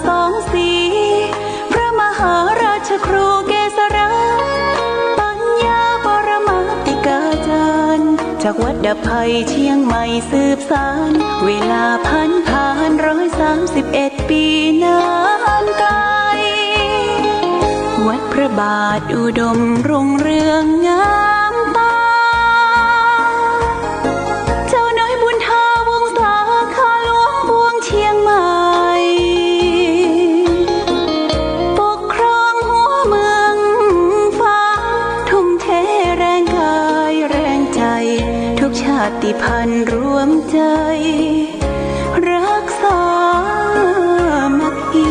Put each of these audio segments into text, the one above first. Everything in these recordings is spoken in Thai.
สองสีพระมหาราชครูเกษราปัญญาปรมาติกาจารย์จากวัดดับภัยเชียงใหม่สืบสานเวลาผ่าน131 ปีนานไกลวัดพระบาทอุดมรุ่งเรืองงามตาเจ้าน้อยบุญทาวงศาข้าหลวงพวงเชียงใหม่ปกครองหัวเมืองฟ้าทุ่มเทแรงกายแรงใจทุกชาติพันธุ์รวมใจรักษามัคคี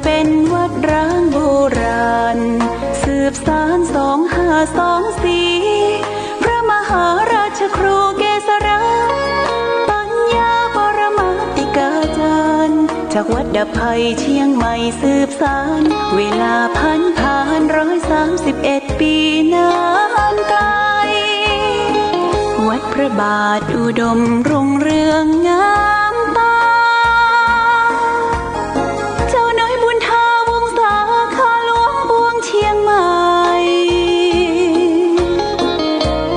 เป็นวัดร้างโบราณสืบสาน2524พระมหาราชครูเกษราปัญญาปรมาติกาจารย์จากวัดดับภัยเชียงใหม่สืบสานเวลาผ่าน131 ปีนานไกลวัดพระบาทอุดมรุ่งเรืองงามตาเชียงใหม่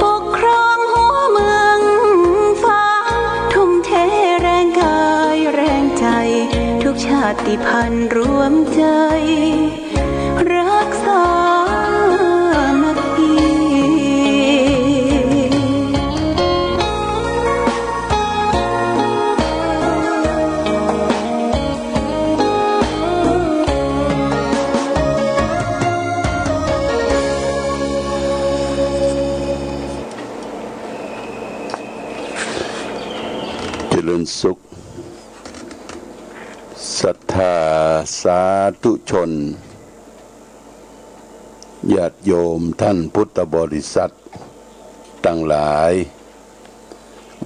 ปกครองหัวเมืองฟ้าทุ่มเทแรงกายแรงใจทุกชาติพันธุ์รวมใจรักษามัคคีสุขศรัทธาสาธุชนญาติโยมท่านพุทธบริษัททั้งหลาย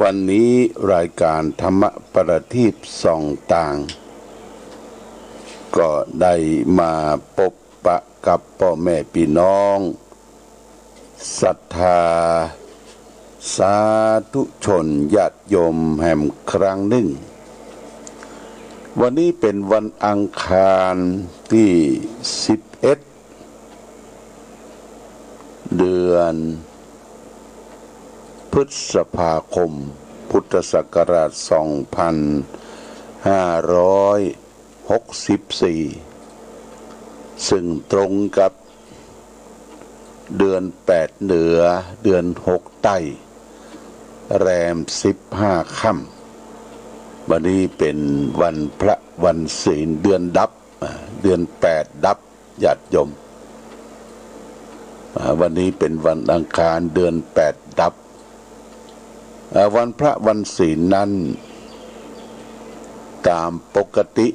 วันนี้รายการธรรมประทีปส่องต่างก็ได้มาพบปะกับพ่อแม่พี่น้องศรัทธาสาธุชนญาติโยมแห่งครั้งหนึ่งวันนี้เป็นวันอังคารที่11เดือนพฤษภาคมพุทธศักราช2564ซึ่งตรงกับเดือน8เหนือเดือน6ใต้แรม15ค่ำวันนี้เป็นวันพระวันศีลเดือนดับเดือน8ดับญาติโยมวันนี้เป็นวันอังคารเดือน8ดับวันพระวันศีลนั้นตามปกติ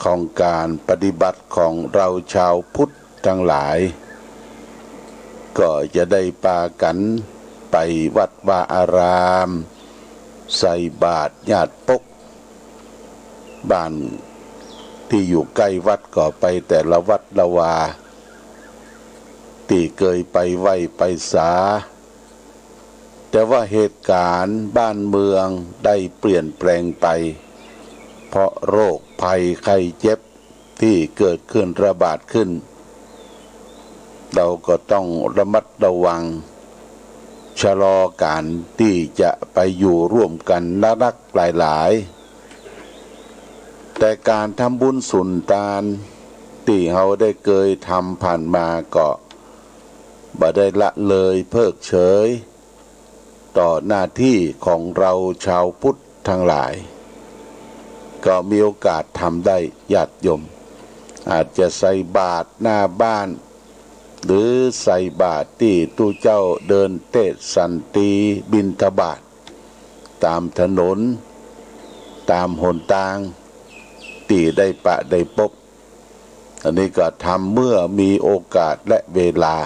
ของการปฏิบัติของเราชาวพุทธทั้งหลายก็จะได้พากันไปวัดวาอารามใส่บาตรญาติปกบ้านที่อยู่ใกล้วัดก็ไปแต่ละวัดละวาที่เคยไปไหว้ไปสาแต่ว่าเหตุการณ์บ้านเมืองได้เปลี่ยนแปลงไปเพราะโรคภัยไข้เจ็บที่เกิดขึ้นระบาดขึ้นเราก็ต้องระมัดระวังชะลอการที่จะไปอยู่ร่วมกันนักหลายๆแต่การทำบุญสุนทานที่เราได้เคยทำผ่านมาก็บ่ได้ละเลยเพิกเฉยต่อหน้าที่ของเราชาวพุทธทั้งหลายก็มีโอกาสทำได้ญาติโยมอาจจะใส่บาตรหน้าบ้านหรือใส่บาตรที่ตู้เจ้าเดินเทศน์ตีบิณฑบาตตามถนนตามหนทางที่ได้ปะได้พบ อันนี้ก็ทำเมื่อมีโอกาสและเวลา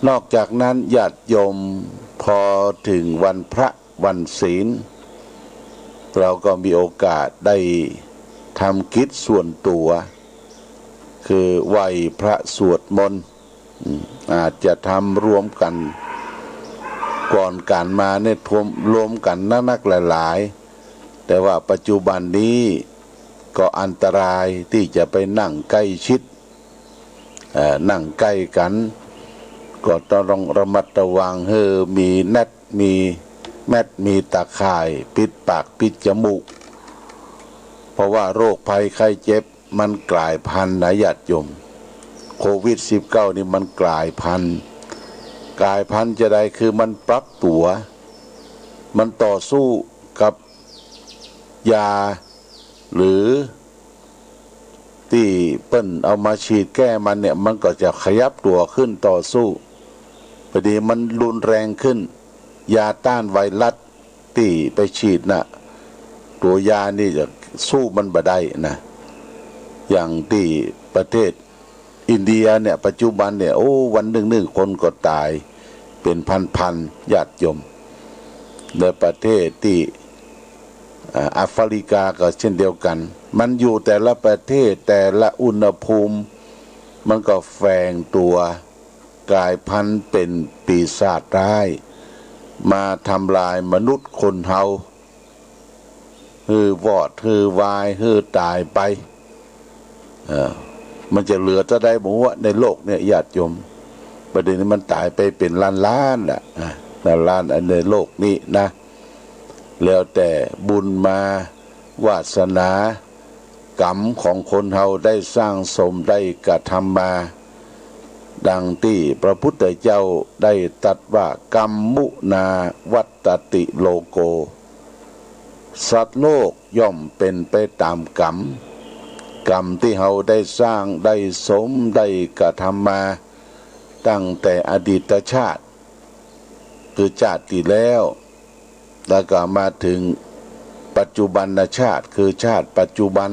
นอกจากนั้นญาติโยมพอถึงวันพระวันศีลเราก็มีโอกาสได้ทำกิจส่วนตัวคือไหว้พระสวดมนต์อาจจะทำรวมกันก่อนการมาเนี่ยรวมกันนักหลายๆแต่ว่าปัจจุบันนี้ก็อันตรายที่จะไปนั่งใกล้ชิดนั่งใกล้กันก็ต้องระมัดระวังให้มีแนตมีแมตมีตาข่ายปิดปากปิดจมูกเพราะว่าโรคภัยไข้เจ็บมันกลายพันธุ์นะญาติโยมโควิด-19 นี่มันกลายพันธุ์จะได้คือมันปรับตัวมันต่อสู้กับยาหรือที่เปิ้นเอามาฉีดแก้มันเนี่ยมันก็จะขยับตัวขึ้นต่อสู้พอดีมันรุนแรงขึ้นยาต้านไวรัสที่ไปฉีดนะตัวยานี่จะสู้มันบ่ได้นะอย่างที่ประเทศอินเดียเนี่ยปัจจุบันเนี่ยวันหนึ่งคนก็ตายเป็นพันญาติโยมในประเทศที่แอฟริกาก็เช่นเดียวกันมันอยู่แต่ละประเทศแต่ละอุณหภูมิมันก็แฝงตัวกลายพันธุ์เป็นปีศาจร้ายมาทำลายมนุษย์คนเฮาวอดวายตายไปมันจะเหลือจะได้บอกว่าในโลกเนี่ยญาติโยมประเด็นนี้มันตายไปเป็นล้านแหละล้านในโลกนี้นะแล้วแต่บุญมาวาสนากรรมของคนเฮาได้สร้างสมได้กระทำมาดังที่พระพุทธเจ้าได้ตรัสว่ากรรมมุนาวัตติโลโกสัตว์โลกย่อมเป็นไปตามกรรมที่เฮาได้สร้างได้สมได้กระทำมาตั้งแต่อดีตชาติคือชาติที่แล้วแล้วก็มาถึงปัจจุบันชาติคือชาติปัจจุบัน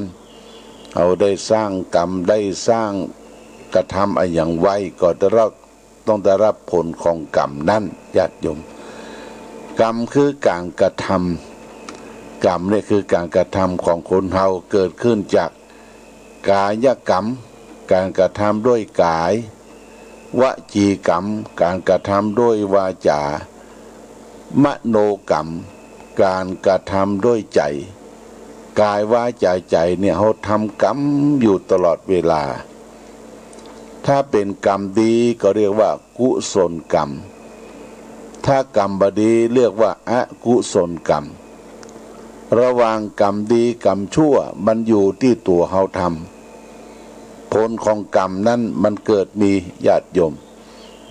เอาได้สร้างกรรมได้สร้างกระทำอย่างไวก็ต้องได้รับผลของกรรมนั้นญาติโยมกรรมคือการกระทำกรรมนี่คือการกระทำของคนเฮาเกิดขึ้นจากกายกรรมการกระทำด้วยกายวจีกรรมการกระทำด้วยวาจามโนกรรมการกระทำด้วยใจกายวาจาใจเนี่ยเขาทำกรรมอยู่ตลอดเวลาถ้าเป็นกรรมดีก็เรียกว่ากุศลกรรมถ้ากรรมบดีเรียกว่าอกุศลกรรมระหว่างกรรมดีกรรมชั่วมันอยู่ที่ตัวเขาทำผลของกรรมนั้นมันเกิดมีญาติโยม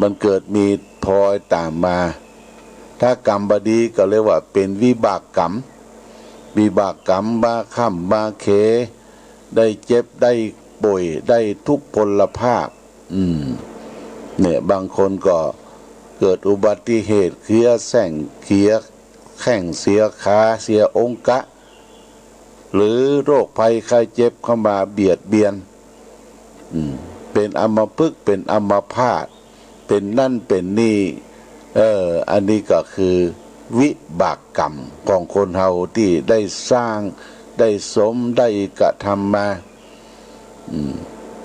มันเกิดมีพลอยตามมาถ้ากรรมบดีก็เรียกว่าเป็นวิบากกรรมมาค่ำมาเคได้เจ็บได้ป่วยได้ทุกพลภาพเนี่ยบางคนก็เกิดอุบัติเหตุเคี้ยแข้งเสียขาเสียองค์กะหรือโรคภัยไข้เจ็บเข้ามาเบียดเบียนเป็นอัมพฤกษ์เป็นอัมพาตเป็นนั่นเป็นนี่อันนี้ก็คือวิบากกรรมของคนเฮาที่ได้สร้างได้สมได้กระทำมา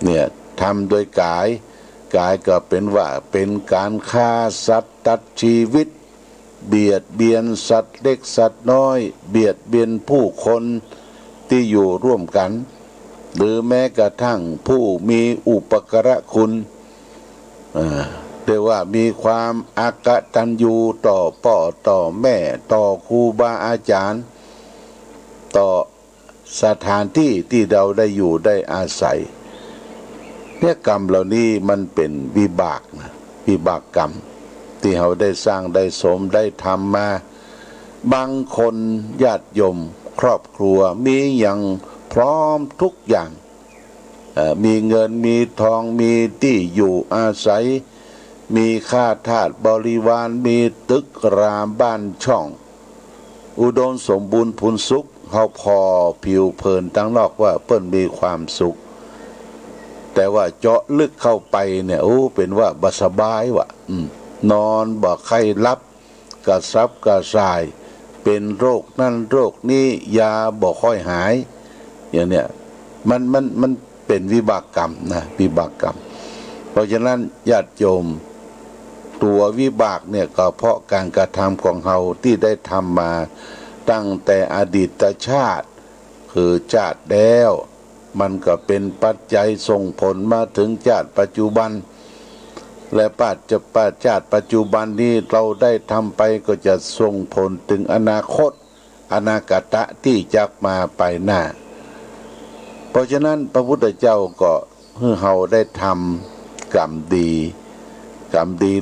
เนี่ยทำโดยกายก็เป็นว่าเป็นการฆ่าสัตว์ตัดชีวิตเบียดเบียนสัตว์เล็กสัตว์น้อยเบียดเบียนผู้คนที่อยู่ร่วมกันหรือแม้กระทั่งผู้มีอุปการะคุณเรียกว่ามีความอากตัญญูต่อพ่อต่อแม่ต่อครูบาอาจารย์ต่อสถานที่ที่เราได้อยู่ได้อาศัยเนี่ยกรรมเหล่านี้มันเป็นวิบากนะวิบากกรรมที่เราได้สร้างได้สมได้ทำมาบางคนญาติโยมครอบครัวมีอย่างพร้อมทุกอย่างมีเงินมีทองมีที่อยู่อาศัยมีข้าทาสบริวารมีตึกรามบ้านช่องอุดมสมบูรณ์พูนสุขเขาพอผิวเพลินตั้งนอกว่าเปิ้นมีความสุข แต่ว่าเจาะลึกเข้าไปเนี่ยโอ้เป็นว่าบ่สบายวะนอนบ่ไข้รับกระซับกระส่ายเป็นโรคนั่นโรคนี้ยาบ่ค่อยหายอย่างเนี้ยมันเป็นวิบากกรรมนะวิบากกรรมเพราะฉะนั้นญาติโยมตัววิบากเนี่ยก็เพราะการกระทำของเราที่ได้ทำมาตั้งแต่อดีตชาติคือชาติแล้วมันก็เป็นปัจจัยส่งผลมาถึงชาติปัจจุบันและชาติปัจจุบันนี้เราได้ทำไปก็จะส่งผลถึงอนาคตอนาคตที่จะมาไปหน้าเพราะฉะนั้นพระพุทธเจ้าก็ให้เราได้ทำกรรมดี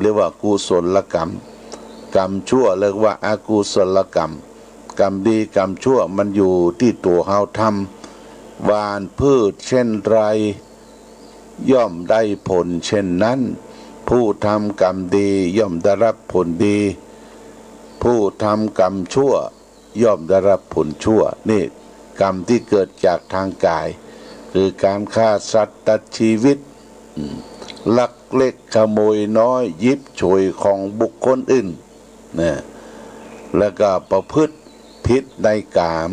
เรียกว่ากุศลกรรมกรรมชั่วเรียกว่าอกุศลกรรมกรรมดีกรรมชั่วมันอยู่ที่ตัวเราทำหว่านพืชเช่นไรย่อมได้ผลเช่นนั้นผู้ทำกรรมดีย่อมได้รับผลดีผู้ทำกรรมชั่วย่อมได้รับผลชั่วนี่กรรมที่เกิดจากทางกายคือการฆ่าสัตว์ตัดชีวิตลักเล็กขโมยน้อยยิบฉวยของบุคคลอื่นนะแล้วก็ประพฤติผิดในกาม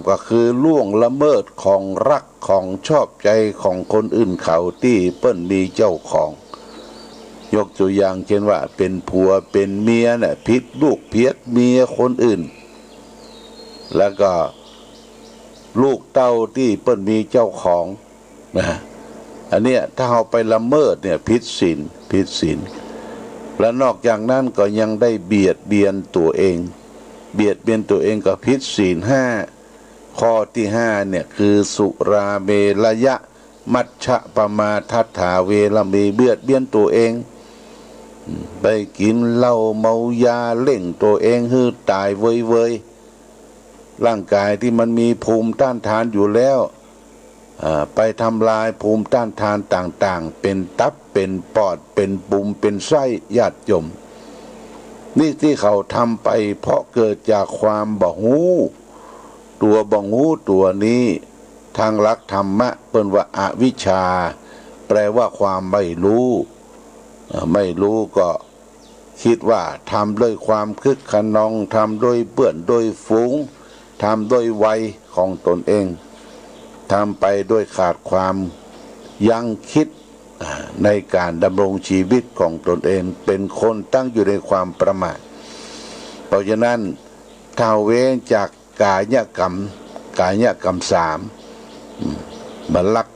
ก็คือล่วงละเมิดของรักของชอบใจของคนอื่นเขาที่เปิ้นมีเจ้าของยกตัวอย่างเช่นว่าเป็นผัวเป็นเมียเนี่ยผิดลูกเพียดเมียคนอื่นแล้วก็ลูกเต้าที่เปิ้นมีเจ้าของนะอันเนี้ยถ้าเราไปละเมิดเนี่ยผิดศีลและนอกจากนั้นก็ยังได้เบียดเบียนตัวเองก็ผิดศีล5ข้อที่5เนี่ยคือสุราเมรยะมัชฌะปมาทัฏฐาเวรมีเบียดเบียนตัวเองไปกินเหล้าเมายาเล่งตัวเองให้ตายเว้ยร่างกายที่มันมีภูมิต้านทานอยู่แล้วไปทำลายภูมิต้านทานต่างๆเป็นตับเป็นปอดเป็นปุ่มเป็นไส้ญาติโยมนี่ที่เขาทำไปเพราะเกิดจากความบ่ฮู้ตัวนี้ทางหลักธรรมะเปิ้นว่าอวิชชาแปลว่าความไม่รู้ก็คิดว่าทำด้วยความคึกขนองทำด้วยเปื้อนด้วยฝูงทำด้วยวัยของตนเองทำไปด้วยขาดความยั้งคิดในการดำรงชีวิตของตนเองเป็นคนตั้งอยู่ในความประมาทเพราะฉะนั้นถ้าเว้นจากกายกรรม3บัลัก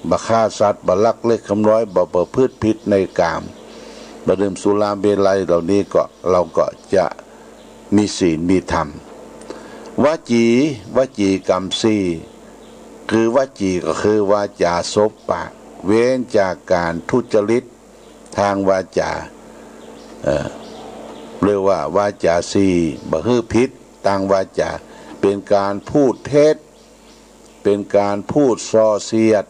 บัฆ่าสัตว์บัลักเล็กคำน้อยบ่ประพฤติผิดในกามบ่ดื่มสุราเมลัยเหล่านี้ก็เราก็จะมีศีลมีธรรมวจีกรรม4คือวจีก็คือวาจาซบปากเว้นจากการทุจริตทางวาจาเรียกว่าวาจา4บ่ฮื้อผิดทางวาจาเป็นการพูดเท็จเป็นการพูดส่อเสียด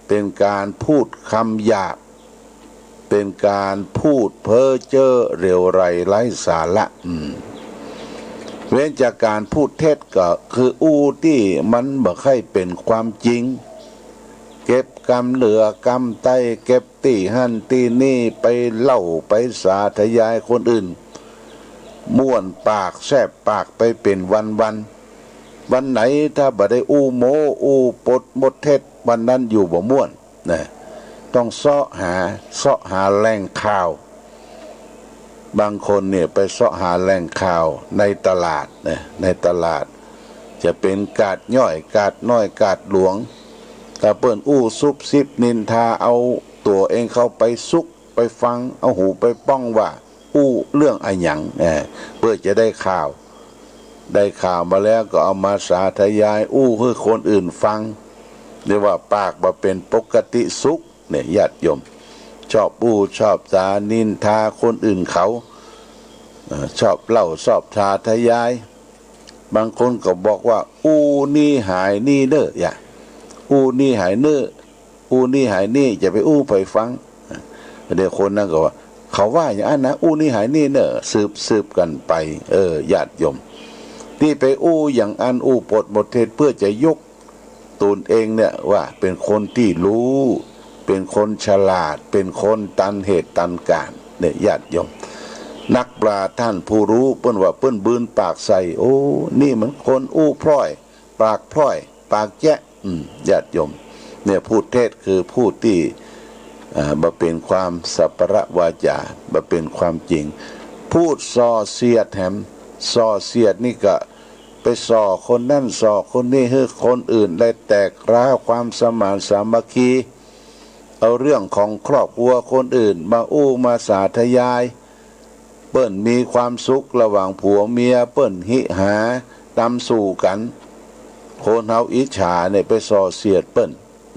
เป็นการพูดคำหยาบเป็นการพูดเพ้อเจ้อเร็วไรไร้สาระเว้นจากการพูดเท็จก็คือที่มันบ่ค่อยเป็นความจริงเก็บกรรมเหลือกรรมใต้เก็บตีหั่นตีนี่ไปเล่าไปสาธยายคนอื่นม่วนปากแซบปากไปเป็นวันไหนถ้าบ่ได้โมปดหมดเท็จวันนั้นอยู่บ่ม่วนนะต้องเสาะหาแหล่งข่าวบางคนเนี่ยไปเสาะหาแหล่งข่าวในตลาดนะในตลาดจะเป็นกาดย่อยกาดน้อยกาดหลวงถ้าเปิ้นซุบซิบนินทาเอาตัวเองเข้าไปซุกไปฟังเอาหูไปป้องว่าเรื่องอะไรหยังเพื่อจะได้ข่าวมาแล้วก็เอามาสาธยายให้คนอื่นฟังเรียกว่าปากบ่เป็นปกติสุขเนี่ยญาติโยมชอบชอบสานินทาคนอื่นเขาชอบเล่าชอบสาธยายบางคนก็บอกว่านี่หายนี่เด้ออย่านี่หายเน้อนี่หายนี่จะไปไปฟังเดี๋ยวคนนั้นก็ว่าเขาว่าอย่างนั้นนะนี่หายนี่เน้อสืบกันไปญาติโยมที่ไปอย่างอันปดหมดเทศเพื่อจะยก ตนเองเนี่ยว่าเป็นคนที่รู้เป็นคนฉลาดเป็นคนตันเหตุตันการเนี่ยญาติโยมนักปราชญ์ท่านผู้รู้เปิ้นว่าเปิ้นบืนปากใส่โอ้นี่มันคนอู้พร้อยปากพร้อยปากแจ๊ะญาติโยมเนี่ยพูดเทศคือพูดที่บ่เป็นความสัพพะวาจาบ่เป็นความจริงพูดส่อเสียดแถมส่อเสียดนี่ก็ไปส่อคนนั่นส่อคนนี้ให้คนอื่นได้แตกร้าวความสมานสามัคคีเอาเรื่องของครอบครัวคนอื่นมาอู้มาสาธยายเปิ้นมีความสุขระหว่างผัวเมียเปิ้นหิหาตำสู่กันคนเฮาอิจฉาเนี่ยไปส่อเสียดเปิ้น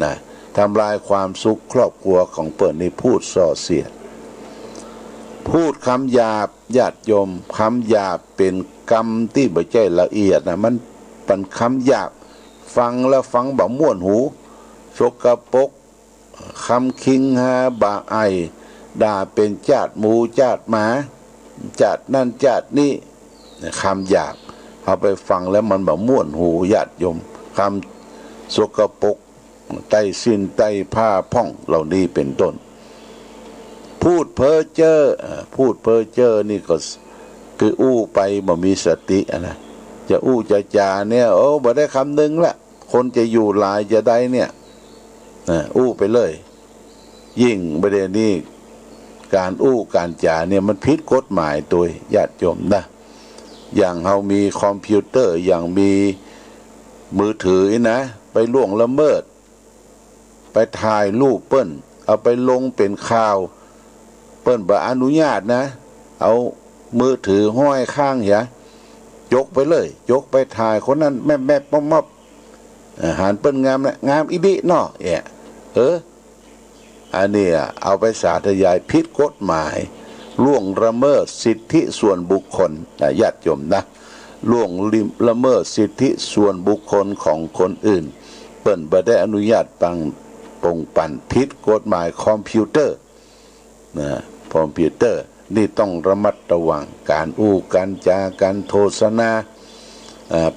นะทำลายความสุขครอบครัวของเปิ้นนี่พูดส่อเสียดพูดคำหยาบญาติโยมคำหยาบเป็นกรรมที่บ่ใจละเอียดนะมันเป็นคำหยาบฟังแล้วฟังบ่ม่วนหูสกปรกคำคิงหาบ่าไอด่าเป็นจาดหมูจาดหมาจาดนั่นจาดนี่คำหยาบเอาไปฟังแล้วมันบ่ม่วนหูญาติโยมคำสกปรกไต้สิ้นไต้ผ้าพ่องเหล่านี้เป็นต้นพูดเพ้อเจ้อพูดเพ้อเจ้อนี่ก็คืออู้ไปบ่มีสตินะจะอู้จะจาเนี่ยโอ้บ่ได้คำนึงละคนจะอยู่หลายจะได้เนี่ยอู้ไปเลยยิ่งประเด็นนี้การอู้การจาเนี่ยมันผิดกฎหมายตัวญาติโยมนะอย่างเฮามีคอมพิวเตอร์อย่างมีมือถือนะไปล่วงละเมิดไปถ่ายรูปเปิ้นเอาไปลงเป็นข่าวเปิ้นบ่อนุญาตนะเอามือถือห้อยข้างอย่ายกไปเลยยกไปถ่ายคนนั้นแม่ป๊อมๆหันเปิ้นงามนะงามอีบิเนาะอันนี้เอาไปสาธยายผิดกฎหมายล่วงละเมิดสิทธิส่วนบุคคลญาติโยมนะล่วงละเมิดสิทธิส่วนบุคคลของคนอื่นเปิ้นบ่ได้อนุญาตปังปงปั่นผิดกฎหมายคอมพิวเตอร์คอมพิวเตอร์นี่ต้องระมัดระวังการอู้การจาการโฆษณา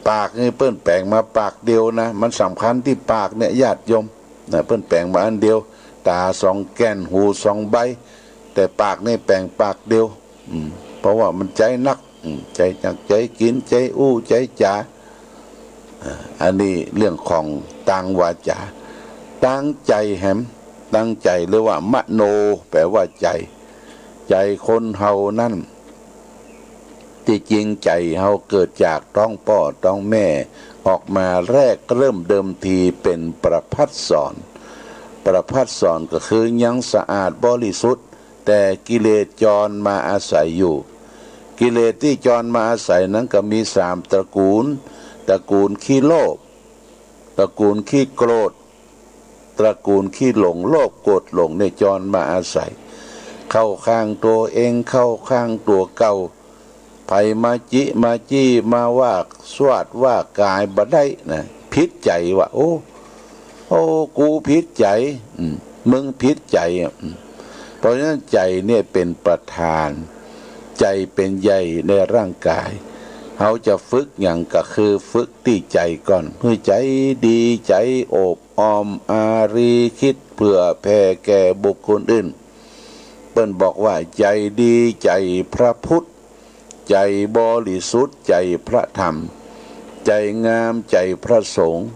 ปากนี่เปิ้นแปลงมาปากเดียวนะมันสำคัญที่ปากเนี่ยญาติโยมเปิ้นแปลงมาอันเดียวตาสองแก้นหูสองใบแต่ปากนี่แปลงปากเดียวเพราะว่ามันใจนักใจจักใจกินใจอู้ใจจาอันนี้เรื่องของตั้งวาจาตั้งใจแหมตั้งใจหรือว่ามโนแปลว่าใจคนเฮานั่นที่จริงใจเฮาเกิดจากท้องพ่อท้องแม่ออกมาแรกเริ่มเดิมทีเป็นประภัสสรก็คือยังสะอาดบริสุทธิ์แต่กิเลสจรมาอาศัยอยู่กิเลสที่จรมาอาศัยนั้นก็มี3ตระกูลขี้โลภตระกูลขี้โกรธตระกูลขี้หลงโลภโกรธหลงในจรมาอาศัยเข้าข้างตัวเองเข้าข้างตัวเก่าไผมาจี้มาว่าสวดว่ากายบ่ได้นะผิดใจว่าโอ้กูผิดใจมึงผิดใจเพราะฉะนั้นใจเนี่ยเป็นประธานใจเป็นใหญ่ในร่างกายเขาจะฝึกอย่างก็คือฝึกที่ใจก่อนเพื่อใจดีใจโอบอ้อมอารีคิดเพื่อแผ่แก่บุคคลอื่นเปิ้นบอกว่าใจดีใจพระพุทธใจบริสุทธิ์ใจพระธรรมใจงามใจพระสงฆ์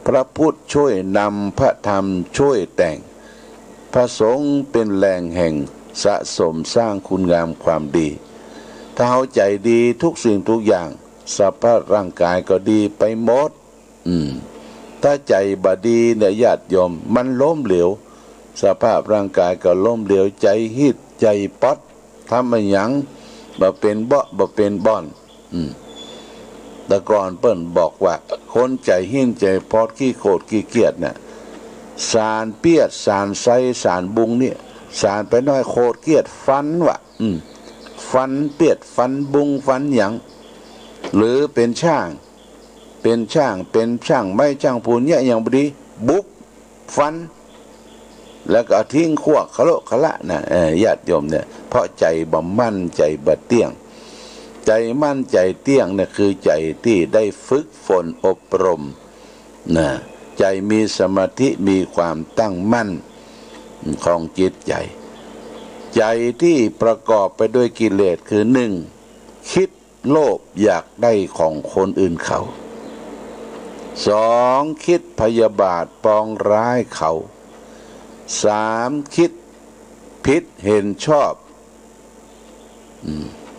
พระพุทธช่วยนำพระธรรมช่วยแต่งพระสงฆ์เป็นแหล่งแห่งสะสมสร้างคุณงามความดีถ้าเอาใจดีทุกสิ่งทุกอย่างสภาพร่างกายก็ดีไปหมดถ้าใจบดีเนี่ยญาติโยมมันล้มเหลวสภาพร่างกายก็ล้มเหลวใจฮิตใจป๊อดทำอะไรหยังบ่เป็นบ่เป็นบ่อนแต่ก่อนเปิ้นบอกว่าคนใจหิ้นใจป๊อดขี้โกรธขี้เกียจเนี่ยสารเปียดสารไซสารบุงเนี่ยสารไปน้อยโคตรเกียจฟันวะฟันเปียดฟันบุงฟันหยังหรือเป็นช่างไม่ช่างปูนเนี่ยอย่างบดีบุกฟันแล้วก็ทิ้งขวกขละนะญาติโยมเนี่ยเพราะใจบ่มั่นใจบ่เตี้ยงใจมั่นใจเตี้ยงเนี่ยคือใจที่ได้ฝึกฝนอบรมนะ ใจมีสมาธิมีความตั้งมั่นของจิตใจใจที่ประกอบไปด้วยกิเลสคือหนึ่งคิดโลภอยากได้ของคนอื่นเขาสองคิดพยาบาทปองร้ายเขาสามคิดผิดเห็นชอบ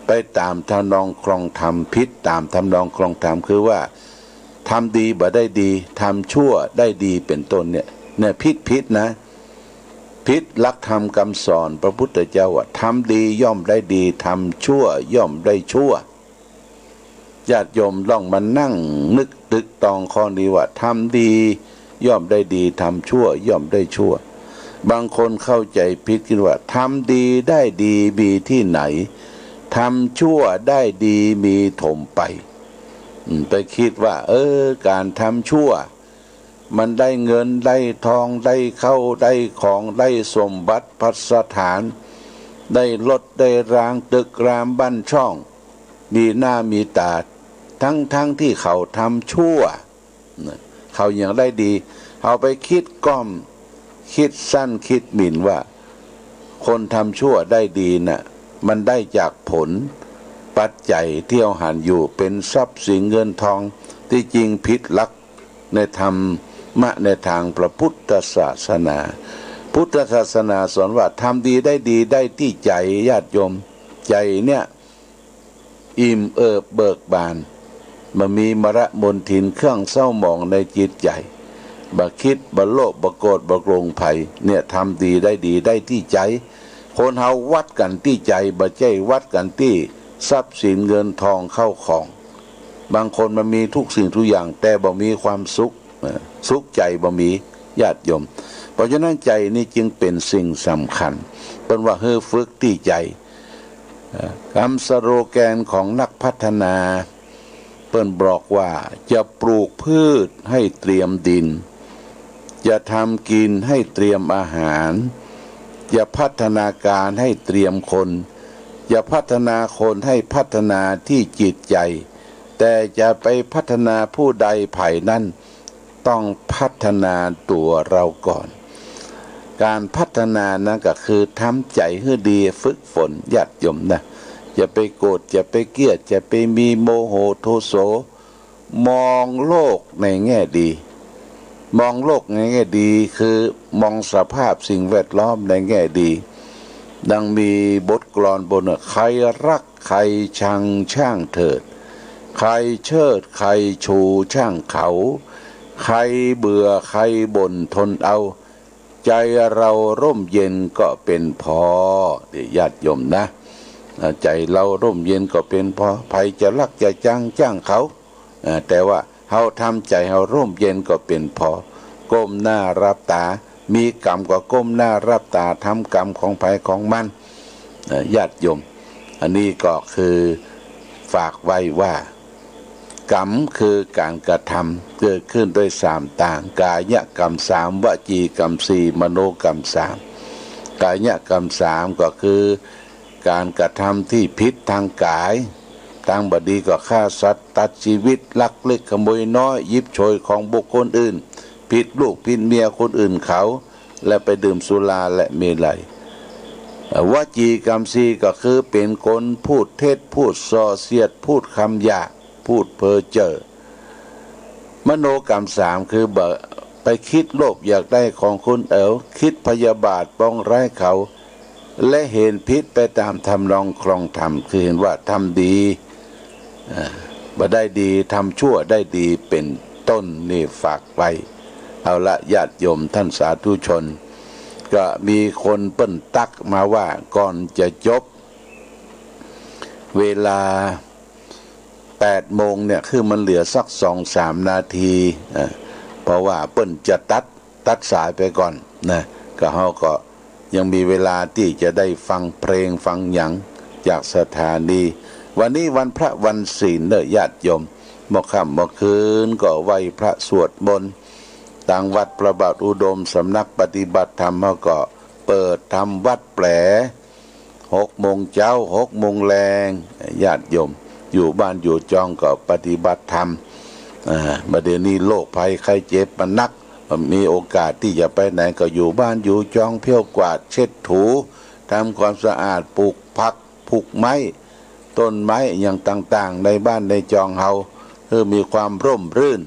ไปตามทำนองครองธรรมผิดตามทำนองครองธรรมคือว่าทำดีบ่ได้ดีทำชั่วได้ดีเป็นต้นเนี่ยผิดนะผิดหลักธรรมคำสอนพระพุทธเจ้าว่าทำดีย่อมได้ดีทำชั่วย่อมได้ชั่วญาติโยมลองมานั่งนึกตึกตองข้อนี้ว่าทำดีย่อมได้ดีทำชั่วย่อมได้ชั่วบางคนเข้าใจผิดคิดว่าทำดีได้ดีมีที่ไหนทำชั่วได้ดีมีถมไปคิดว่าการทำชั่วมันได้เงินได้ทองได้เข้าได้ของได้สมบัติภัสถานได้รถได้รางตึกรามบ้านช่องมีหน้ามีตาทั้งที่เขาทำชั่วเขายังได้ดีเอาไปคิดก้อมคิดสั้นคิดหมิ่นว่าคนทำชั่วได้ดีน่ะมันได้จากผลปัจจัยที่เอาหันอยู่เป็นทรัพย์สินเงินทองที่จริงผิดหลักในธรรมะในทางพระพุทธศาสนาพุทธศาสนาสอนว่าทำดีได้ดีได้ที่ใจญาติโยมใจเนี่ยอิ่มเอิบเบิกบานมันมีมรมนทินเครื่องเศร้าหมองในจิตใจบ่คิดบ่โลภบ่โกรธบ่โกรงภัยเนี่ยทำดีได้ดีได้ที่ใจคนเฮาวัดกันที่ใจบ่ใช่วัดกันที่ทรัพย์สินเงินทองเข้าของบางคนมันมีทุกสิ่งทุกอย่างแต่บ่มีความสุขใจบ่มีญาติโยมเพราะฉะนั้นใจนี่จึงเป็นสิ่งสำคัญเป็นว่าฝึกที่ใจคำสโลแกนของนักพัฒนาเปิ้นบอกว่าจะปลูกพืชให้เตรียมดินจะทำกินให้เตรียมอาหารจะพัฒนาการให้เตรียมคนจะพัฒนาคนให้พัฒนาที่จิตใจแต่จะไปพัฒนาผู้ใดภายนั้นต้องพัฒนาตัวเราก่อนการพัฒนานั้นก็คือทำใจให้ดีฝึกฝนญาติโยมนะอย่าไปโกรธอย่าไปเกลียดอย่าไปมีโมโหโทโสมองโลกในแง่ดีมองโลกในแง่ดีคือมองสภาพสิ่งแวดล้อมในแง่ดีดังมีบทกลอนบนใครรักใครชังช่างเถิดใครเชิดใครชูช่างเขาใครเบื่อใครบ่นทนเอาใจเราร่มเย็นก็เป็นพอญาติโยมนะใจเราร่มเย็นก็เป็นพอใครจะรักจะจ้างเขาแต่ว่าเฮาทำใจเฮาร่มเย็นก็เป็นพอก้มหน้ารับตามีกรรมก็ก้มหน้ารับตาทำกรรมของภัยของมันญาติโยมอันนี้ก็คือฝากไว้ว่ากรรมคือการกระทำเกิดขึ้นด้วย3ต่างกายกรรม3วจีกรรม4มโนกรรม3กายกรรม3ก็คือการกระทำที่ผิดทางกายทางบดีก็ฆ่าสัตว์ตัดชีวิตลักเล็กขโมยน้อยยิบโฉยของบุคคลอื่นผิดลูกผิดเมียคนอื่นเขาและไปดื่มสุราและเมลัยวจีกรรม4ก็คือเป็นคนพูดเท็จพูดส่อเสียดพูดคำหยาบพูดเพ้อเจ้อมโนกรรม3คือไปคิดโลภอยากได้ของคนคิดพยาบาทปองร้ายเขาและเห็นผิดไปตามทำนองครองธรรมคือเห็นว่าทำดีบ่ได้ดีทำชั่วได้ดีเป็นต้นนี่ฝากไว้เอาละญาติโยมท่านสาธุชนก็มีคนเปิ้นตักมาว่าก่อนจะจบเวลา8 โมงเนี่ยคือมันเหลือสัก 2-3 นาทีเพราะว่าเปิ้นจะตัดสายไปก่อนนะก็เฮาก็ยังมีเวลาที่จะได้ฟังเพลงฟังหยังจากสถานีวันนี้วันพระวันศีลเด้อญาติโยมเมื่อค่ำเมื่อคืนก็ไหว้พระสวดมนต์ต่างวัดพระบาทอุดมสำนักปฏิบัติธรรมเขาก็เปิดทำวัดแปล6 โมงเช้า6 โมงแลงญาติโยมอยู่บ้านอยู่จองก็ปฏิบัติธรรมเดี๋ยวนี้โรคภัยไข้เจ็บมันนัก มีโอกาสที่จะไปไหนก็อยู่บ้านอยู่จองเพี้ยวกวาดเช็ดถูทำความสะอาดปลูกผักปลูกไม้ต้นไม้อย่างต่างๆในบ้านในจองเฮาคือมีความร่มรื่น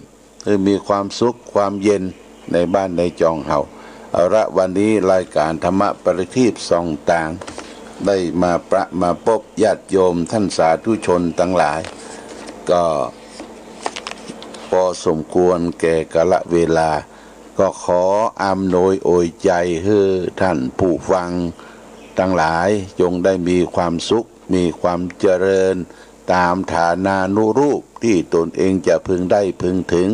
คือมีความสุขความเย็นในบ้านในจองเฮาเอาละวันนี้รายการธรรมะประทีปส่องต่างได้มาพบญาติโยมท่านสาธุชนทั้งหลายก็พอสมควรแก่กาลเวลาก็ขออำนวยอวยใจให้ท่านผู้ฟังทั้งหลายจงได้มีความสุขมีความเจริญตามฐานานุรูปที่ตนเองจะพึงได้พึงถึง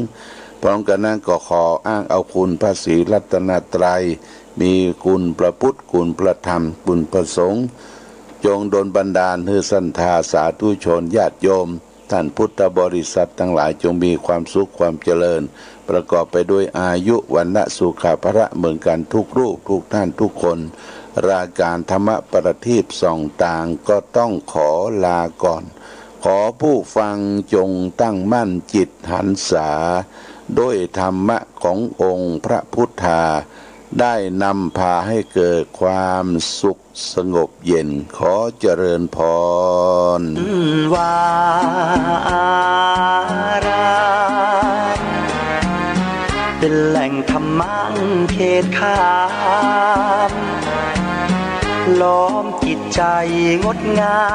พร้อมกันนั้นก็ขออ้างเอาคุณพระศรีรัตนตรัยมีคุณพระพุทธคุณพระธรรมคุณพระสงฆ์จงดลบันดาลให้ศรัทธาสาธุชนญาติโยมท่านพุทธบริษัททั้งหลายจงมีความสุขความเจริญประกอบไปด้วยอายุวันนะสุขภะเหมือนกันทุกรูปทุกท่านทุกคนรายการธรรมะประทีปส่องต่างก็ต้องขอลาก่อนขอผู้ฟังจงตั้งมั่นจิตหันษาด้วยธรรมะขององค์พระพุทธาได้นำพาให้เกิดความสุขสงบเย็นขอเจริญพรวารามเป็นแหล่งธรรมะเขตขามล้อมจิตใจงดงาม